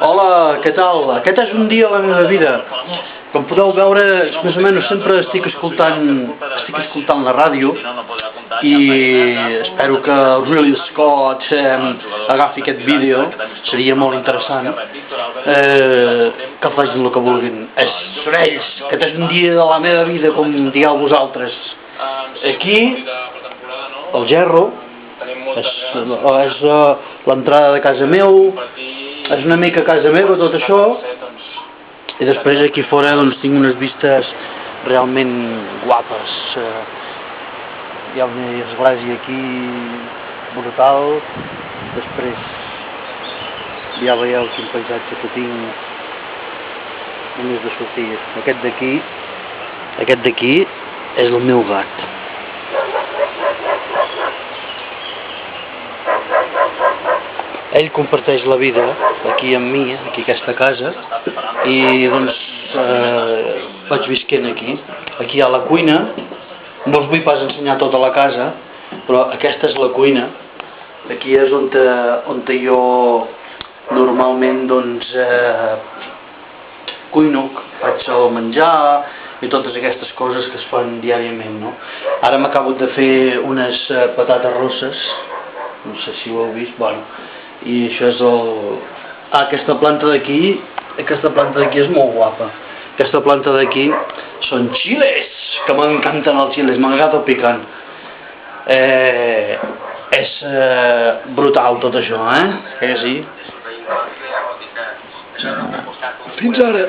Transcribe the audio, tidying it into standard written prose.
Hola, què tal? Aquest és un dia a la meva vida. Com podeu veure, més o menys sempre estic escoltant la ràdio i espero que el Ridley Scott agafi aquest vídeo, seria molt interessant. Que facin el que vulguin. Són ells. Aquest és un dia de la meva vida, com digueu vosaltres. Aquí, el gerro, és l'entrada de casa meu, és una mica casa meva tot això, i després aquí fora doncs tinc unes vistes realment guapes. Hi ha una església aquí brutal, després ja veieu quin paisatge que tinc només de sortir. Aquest d'aquí és el meu gat. Ell comparteix la vida aquí amb mi, aquí a aquesta casa, i doncs vaig visquent aquí. Aquí hi ha la cuina, no us vull pas ensenyar tota la casa, però aquesta és la cuina. Aquí és on jo normalment doncs cuino, faig el menjar i totes aquestes coses que es fan diàriament, no? Ara m'acabo de fer unes patates rosses, no sé si ho heu vist, bueno, i això és aquesta planta d'aquí és molt guapa. Aquesta planta d'aquí són xiles, que m'encanten els xiles, m'agrada el picant. És brutal tot això, que sí? Fins ara.